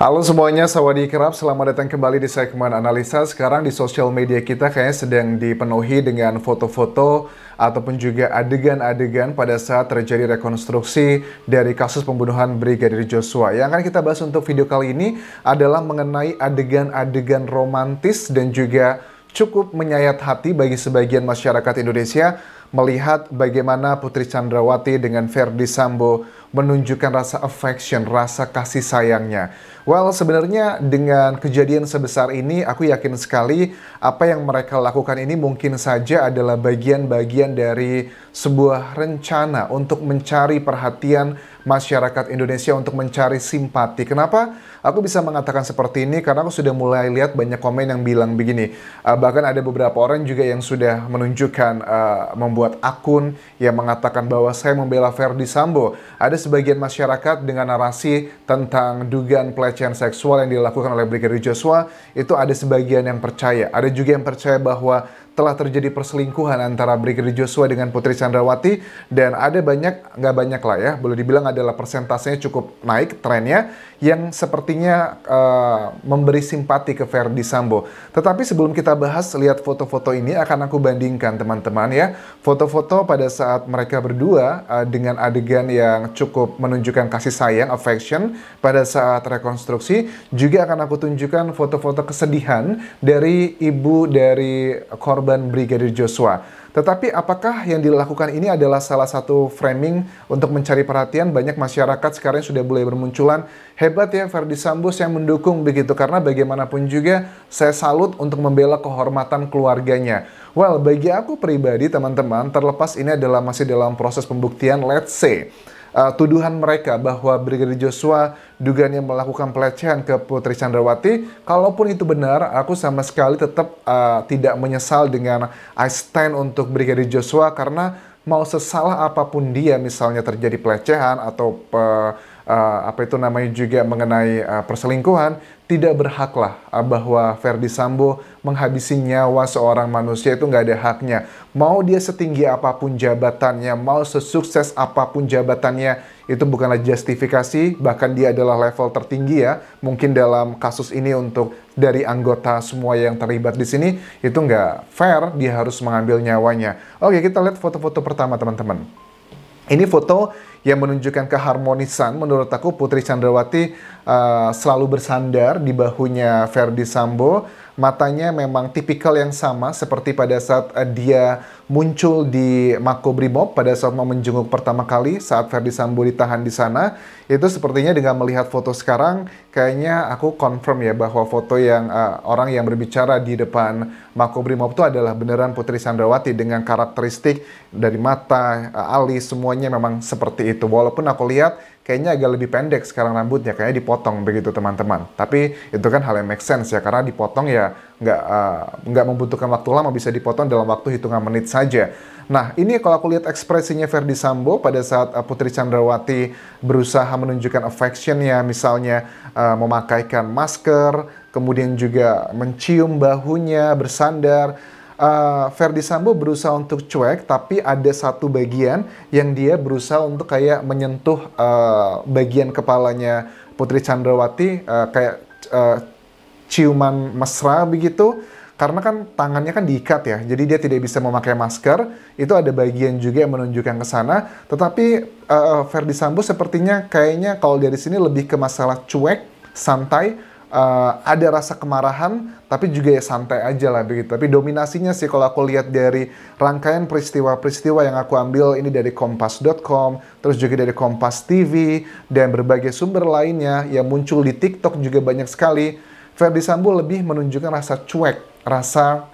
Halo semuanya, sawadee kerap. Selamat datang kembali di segmen analisa. Sekarang di sosial media kita kayaknya sedang dipenuhi dengan foto-foto ataupun juga adegan-adegan pada saat terjadi rekonstruksi dari kasus pembunuhan Brigadir Joshua. Yang akan kita bahas untuk video kali ini adalah mengenai adegan-adegan romantis dan juga cukup menyayat hati bagi sebagian masyarakat Indonesia melihat bagaimana Putri Chandrawati dengan Ferdy Sambo menunjukkan rasa affection, rasa kasih sayangnya. Well, sebenarnya dengan kejadian sebesar ini, aku yakin sekali apa yang mereka lakukan ini mungkin saja adalah bagian-bagian dari sebuah rencana untuk mencari perhatian masyarakat Indonesia, untuk mencari simpati. Kenapa aku bisa mengatakan seperti ini? Karena aku sudah mulai lihat banyak komen yang bilang begini. Bahkan ada beberapa orang juga yang sudah menunjukkan, membuat akun yang mengatakan bahwa saya membela Ferdy Sambo. Ada sebagian masyarakat dengan narasi tentang dugaan pelecehan seksual yang dilakukan oleh Brigadir Joshua, itu ada sebagian yang percaya. Ada juga yang percaya bahwa telah terjadi perselingkuhan antara Brigadir Joshua dengan Putri Chandrawati, dan ada banyak, nggak banyak lah ya, boleh dibilang adalah persentasenya cukup naik trennya, yang sepertinya memberi simpati ke Ferdy Sambo. Tetapi sebelum kita bahas, lihat foto-foto ini akan aku bandingkan teman-teman ya. Foto-foto pada saat mereka berdua dengan adegan yang cukup menunjukkan kasih sayang, affection pada saat rekonstruksi. Juga akan aku tunjukkan foto-foto kesedihan dari ibu dari korban Brigadir Joshua. Tetapi apakah yang dilakukan ini adalah salah satu framing untuk mencari perhatian? Banyak masyarakat sekarang sudah mulai bermunculan, hebat ya Ferdy Sambo, saya mendukung begitu, karena bagaimanapun juga saya salut untuk membela kehormatan keluarganya. Well, bagi aku pribadi teman-teman, terlepas ini adalah masih dalam proses pembuktian, let's say tuduhan mereka bahwa Brigadir Joshua dugaannya melakukan pelecehan ke Putri Chandrawati, kalaupun itu benar, aku sama sekali tetap tidak menyesal dengan I stand untuk Brigadir Joshua, karena mau sesalah apapun dia, misalnya terjadi pelecehan atau apa itu namanya juga mengenai perselingkuhan, tidak berhaklah bahwa Ferdy Sambo menghabisi nyawa seorang manusia, itu nggak ada haknya. Mau dia setinggi apapun jabatannya, mau sesukses apapun jabatannya, itu bukanlah justifikasi. Bahkan dia adalah level tertinggi ya, mungkin dalam kasus ini untuk dari anggota semua yang terlibat di sini, itu nggak fair, dia harus mengambil nyawanya. Oke, kita lihat foto-foto pertama teman-teman. Ini foto yang menunjukkan keharmonisan. Menurut aku Putri Chandrawati selalu bersandar di bahunya Ferdy Sambo. Matanya memang tipikal yang sama seperti pada saat dia muncul di Makobrimob pada saat mau menjenguk pertama kali saat Ferdy Sambo ditahan di sana. Itu sepertinya dengan melihat foto sekarang, kayaknya aku confirm ya bahwa foto yang orang yang berbicara di depan Makobrimob itu adalah beneran Putri Chandrawati dengan karakteristik dari mata, alis, semuanya memang seperti itu. Walaupun aku lihat kayaknya agak lebih pendek sekarang rambutnya, kayaknya dipotong begitu teman-teman. Tapi itu kan hal yang make sense ya, karena dipotong ya nggak membutuhkan waktu lama, bisa dipotong dalam waktu hitungan menit saja. Nah, ini kalau aku lihat ekspresinya Ferdy Sambo pada saat Putri Chandrawati berusaha menunjukkan affectionnya, misalnya memakaikan masker, kemudian juga mencium bahunya, bersandar. Ferdy Sambo berusaha untuk cuek, tapi ada satu bagian yang dia berusaha untuk kayak menyentuh bagian kepalanya Putri Chandrawati, kayak ciuman mesra begitu. Karena kan tangannya kan diikat ya, jadi dia tidak bisa memakai masker. Itu ada bagian juga yang menunjukkan ke sana. Tetapi Ferdy Sambo sepertinya kayaknya kalau dari sini lebih ke masalah cuek, santai. Ada rasa kemarahan, tapi juga ya santai aja lah begitu. Tapi dominasinya sih kalau aku lihat dari rangkaian peristiwa-peristiwa yang aku ambil ini dari Kompas.com, terus juga dari Kompas TV, dan berbagai sumber lainnya yang muncul di TikTok juga banyak sekali. Ferdy Sambo lebih menunjukkan rasa cuek, rasa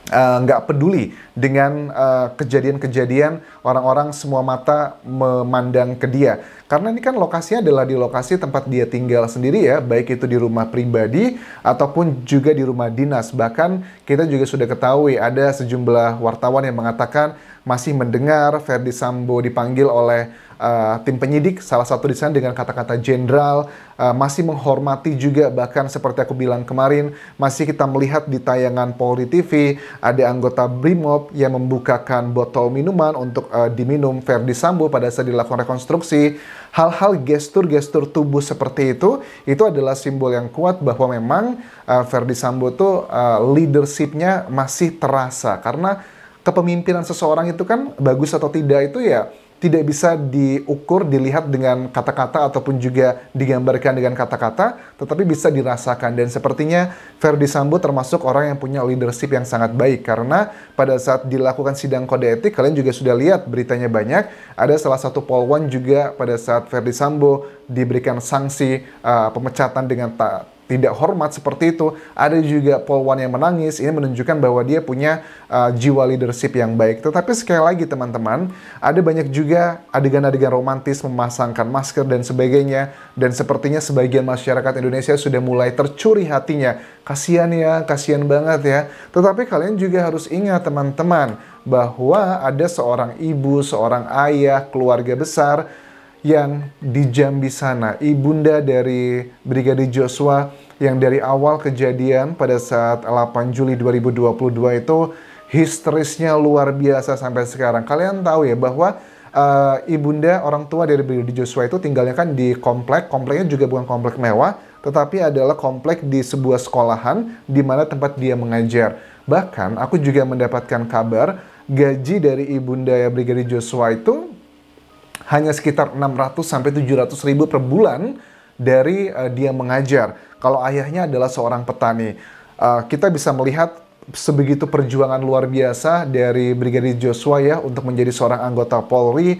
nggak peduli dengan kejadian-kejadian orang-orang, semua mata memandang ke dia. Karena ini kan lokasinya adalah di lokasi tempat dia tinggal sendiri ya, baik itu di rumah pribadi ataupun juga di rumah dinas. Bahkan kita juga sudah ketahui ada sejumlah wartawan yang mengatakan masih mendengar Ferdy Sambo dipanggil oleh tim penyidik, salah satu di sana dengan kata-kata jenderal, masih menghormati juga, bahkan seperti aku bilang kemarin, masih kita melihat di tayangan Polri TV, ada anggota Brimob yang membukakan botol minuman untuk diminum Ferdy Sambo pada saat dilakukan rekonstruksi. hal-hal gestur-gestur tubuh seperti itu adalah simbol yang kuat bahwa memang Ferdy Sambo tuh leadership-nya masih terasa. Karena kepemimpinan seseorang itu kan bagus atau tidak itu ya tidak bisa diukur, dilihat dengan kata-kata ataupun juga digambarkan dengan kata-kata, tetapi bisa dirasakan. Dan sepertinya Ferdy Sambo termasuk orang yang punya leadership yang sangat baik, karena pada saat dilakukan sidang kode etik, kalian juga sudah lihat beritanya banyak, ada salah satu polwan juga pada saat Ferdy Sambo diberikan sanksi pemecatan dengan tidak hormat seperti itu, ada juga polwan yang menangis. Ini menunjukkan bahwa dia punya jiwa leadership yang baik. Tetapi sekali lagi teman-teman, ada banyak juga adegan-adegan romantis memasangkan masker dan sebagainya, dan sepertinya sebagian masyarakat Indonesia sudah mulai tercuri hatinya. Kasihan ya, kasihan banget ya. Tetapi kalian juga harus ingat teman-teman, bahwa ada seorang ibu, seorang ayah, keluarga besar yang di Jambi sana, ibunda dari Brigadir Joshua yang dari awal kejadian pada saat 8 Juli 2022 itu histerisnya luar biasa sampai sekarang. Kalian tahu ya bahwa ibunda orang tua dari Brigadir Joshua itu tinggalnya kan di kompleknya juga bukan komplek mewah, tetapi adalah komplek di sebuah sekolahan di mana tempat dia mengajar. Bahkan aku juga mendapatkan kabar gaji dari ibunda Brigadir Joshua itu hanya sekitar 600 sampai 700 ribu per bulan dari dia mengajar. Kalau ayahnya adalah seorang petani. Kita bisa melihat sebegitu perjuangan luar biasa dari Brigadir Joshua ya untuk menjadi seorang anggota Polri.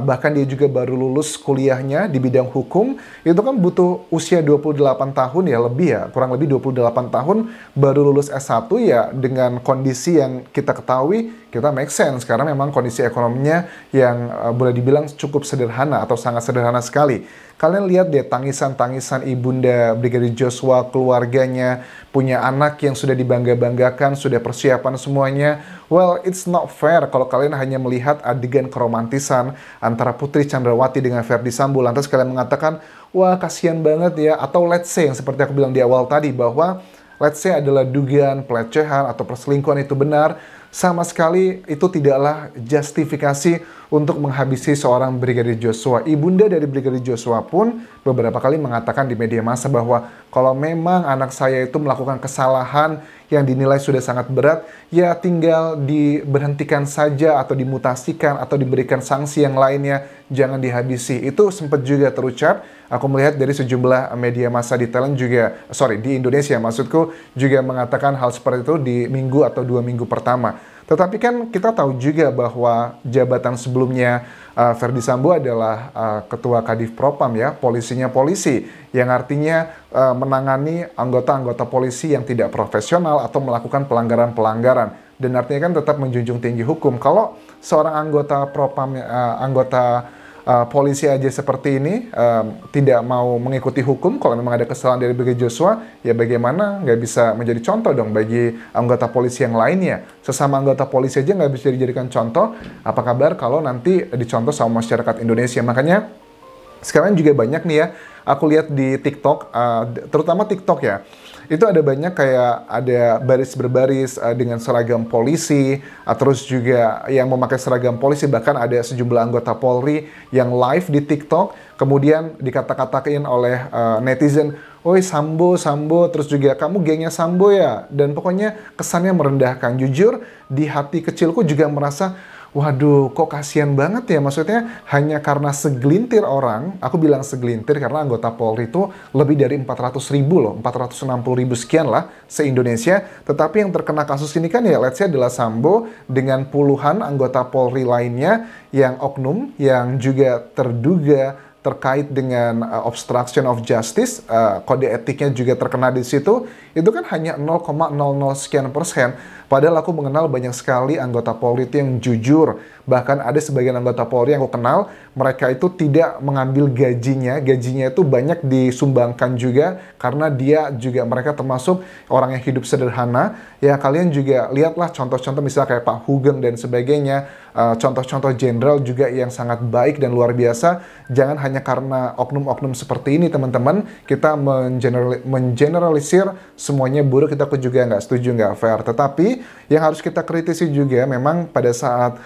Bahkan dia juga baru lulus kuliahnya di bidang hukum. Itu kan butuh usia 28 tahun ya, lebih ya, kurang lebih 28 tahun baru lulus S1 ya, dengan kondisi yang kita ketahui, kita make sense karena memang kondisi ekonominya yang boleh dibilang cukup sederhana atau sangat sederhana sekali. Kalian lihat deh tangisan-tangisan ibunda Brigadir Joshua, keluarganya, punya anak yang sudah dibangga-banggakan, sudah persiapan semuanya. Well, it's not fair kalau kalian hanya melihat adegan keromantisan antara Putri Chandrawati dengan Ferdy Sambo, lantas kalian mengatakan, wah kasihan banget ya, atau let's say yang seperti aku bilang di awal tadi, bahwa let's say adalah dugaan pelecehan atau perselingkuhan itu benar. Sama sekali itu tidaklah justifikasi untuk menghabisi seorang Brigadir Joshua. Ibunda dari Brigadir Joshua pun beberapa kali mengatakan di media massa bahwa kalau memang anak saya itu melakukan kesalahan yang dinilai sudah sangat berat, ya tinggal diberhentikan saja atau dimutasikan atau diberikan sanksi yang lainnya, jangan dihabisi. Itu sempat juga terucap. Aku melihat dari sejumlah media massa di Thailand juga, di Indonesia maksudku, juga mengatakan hal seperti itu di minggu atau 2 minggu pertama. Tetapi kan kita tahu juga bahwa jabatan sebelumnya Ferdy Sambo adalah Ketua Kadif Propam ya, polisinya polisi, yang artinya menangani anggota-anggota polisi yang tidak profesional atau melakukan pelanggaran-pelanggaran. Dan artinya kan tetap menjunjung tinggi hukum. Kalau seorang anggota Propam, polisi aja seperti ini tidak mau mengikuti hukum, kalau memang ada kesalahan dari Brigadir Joshua, ya bagaimana nggak bisa menjadi contoh dong bagi anggota polisi yang lainnya. Sesama anggota polisi aja nggak bisa dijadikan contoh, apa kabar kalau nanti dicontoh sama masyarakat Indonesia. Makanya sekarang juga banyak nih ya, aku lihat di TikTok, terutama TikTok ya, itu ada banyak kayak ada baris berbaris dengan seragam polisi, terus juga yang memakai seragam polisi, bahkan ada sejumlah anggota Polri yang live di TikTok, kemudian dikata-katakan oleh netizen, "Oi Sambo, Sambo," terus juga "kamu gengnya Sambo ya," dan pokoknya kesannya merendahkan. Jujur, di hati kecilku juga merasa, waduh, kok kasihan banget ya, maksudnya hanya karena segelintir orang, aku bilang segelintir karena anggota Polri itu lebih dari 400 ribu loh, 460 ribu sekian lah se-Indonesia, tetapi yang terkena kasus ini kan ya let's say adalah Sambo dengan puluhan anggota Polri lainnya yang oknum, yang juga terduga terkait dengan obstruction of justice, kode etiknya juga terkena di situ, itu kan hanya 0,00 sekian persen. Padahal aku mengenal banyak sekali anggota Polri itu yang jujur. Bahkan ada sebagian anggota Polri yang aku kenal, mereka itu tidak mengambil gajinya itu banyak disumbangkan juga, karena dia juga, mereka termasuk orang yang hidup sederhana. Ya kalian juga lihatlah contoh-contoh misalnya kayak Pak Hugeng dan sebagainya, contoh-contoh jenderal juga yang sangat baik dan luar biasa. Jangan hanya karena oknum-oknum seperti ini teman-teman, kita mengeneralisir semuanya buruk, kita juga nggak setuju, nggak fair. Tetapi yang harus kita kritisi juga memang pada saat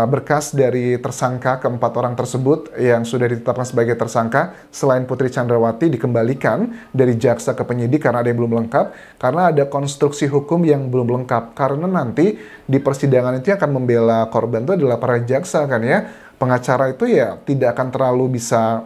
berkas dari tersangka keempat orang tersebut yang sudah ditetapkan sebagai tersangka selain Putri Chandrawati dikembalikan dari jaksa ke penyidik karena ada yang belum lengkap, karena ada konstruksi hukum yang belum lengkap, karena nanti di persidangan itu yang akan membela korban itu adalah para jaksa kan ya. Pengacara itu ya tidak akan terlalu bisa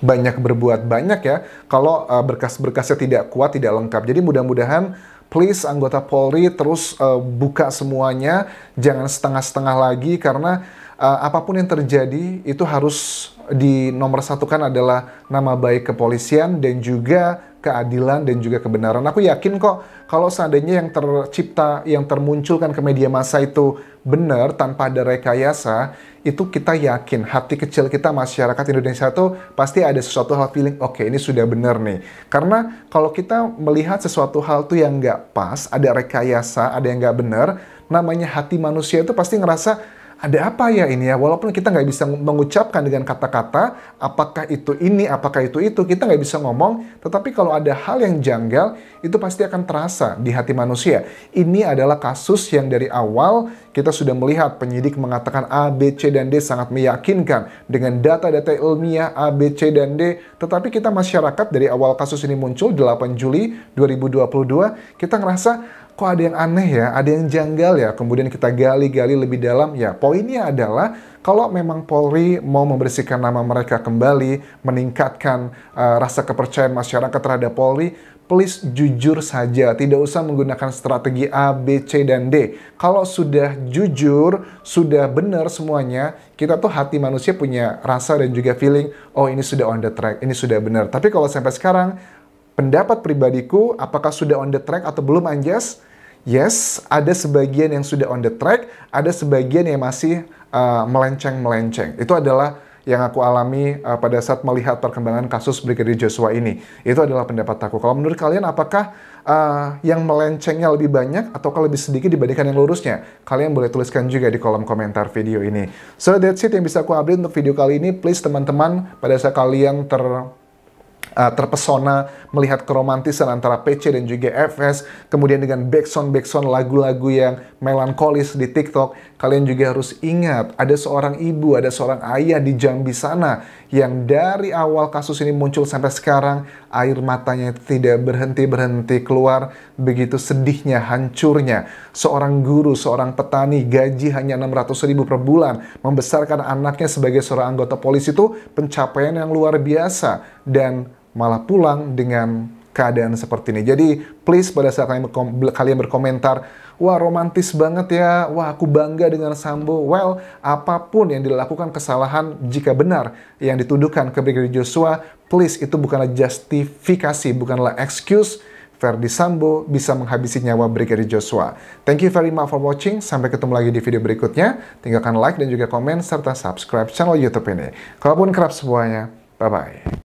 banyak berbuat banyak ya kalau berkas-berkasnya tidak kuat, tidak lengkap. Jadi mudah-mudahan please anggota Polri terus buka semuanya, jangan setengah-setengah lagi, karena apapun yang terjadi itu harus dinomorsatukan adalah nama baik kepolisian dan juga keadilan dan juga kebenaran. Aku yakin kok kalau seandainya yang tercipta, yang termunculkan ke media massa itu benar tanpa ada rekayasa, itu kita yakin hati kecil kita masyarakat Indonesia itu pasti ada sesuatu hal feeling, oke, ini sudah benar nih. Karena kalau kita melihat sesuatu hal tuh yang nggak pas, ada rekayasa, ada yang nggak benar, namanya hati manusia itu pasti ngerasa, ada apa ya ini ya? Walaupun kita nggak bisa mengucapkan dengan kata-kata, apakah itu ini, apakah itu, kita nggak bisa ngomong, tetapi kalau ada hal yang janggal, itu pasti akan terasa di hati manusia. Ini adalah kasus yang dari awal kita sudah melihat penyidik mengatakan A, B, C, dan D sangat meyakinkan dengan data-data ilmiah A, B, C, dan D, tetapi kita masyarakat dari awal kasus ini muncul 8 Juli 2022, kita ngerasa, kok ada yang aneh ya, ada yang janggal ya, kemudian kita gali-gali lebih dalam, ya poinnya adalah kalau memang Polri mau membersihkan nama mereka kembali, meningkatkan rasa kepercayaan masyarakat terhadap Polri, please jujur saja, tidak usah menggunakan strategi A, B, C, dan D. Kalau sudah jujur, sudah benar semuanya, kita tuh hati manusia punya rasa dan juga feeling, oh ini sudah on the track, ini sudah benar. Tapi kalau sampai sekarang, pendapat pribadiku, apakah sudah on the track atau belum, Anjas? Yes, ada sebagian yang sudah on the track, ada sebagian yang masih melenceng-melenceng. Itu adalah yang aku alami pada saat melihat perkembangan kasus Brigadir Joshua ini. Itu adalah pendapat aku. Kalau menurut kalian, apakah yang melencengnya lebih banyak ataukah lebih sedikit dibandingkan yang lurusnya? Kalian boleh tuliskan juga di kolom komentar video ini. So that's it yang bisa aku update untuk video kali ini. Please teman-teman, pada saat kalian terpesona melihat keromantisan antara PC dan juga FS, kemudian dengan backsound lagu-lagu yang melankolis di TikTok, kalian juga harus ingat ada seorang ibu, ada seorang ayah di Jambi sana yang dari awal kasus ini muncul sampai sekarang air matanya tidak berhenti-berhenti keluar, begitu sedihnya, hancurnya. Seorang guru, seorang petani, gaji hanya 600.000 per bulan, membesarkan anaknya sebagai seorang anggota polisi itu pencapaian yang luar biasa, dan malah pulang dengan keadaan seperti ini. Jadi please pada saat kalian berkomentar, wah romantis banget ya, wah aku bangga dengan Sambo. Well, apapun yang dilakukan kesalahan, jika benar yang dituduhkan ke Brigadir Joshua, please itu bukanlah justifikasi, bukanlah excuse Ferdy Sambo bisa menghabisi nyawa Brigadir Joshua. Thank you very much for watching. Sampai ketemu lagi di video berikutnya. Tinggalkan like dan juga komen serta subscribe channel YouTube ini. Kalaupun kerap semuanya, bye-bye.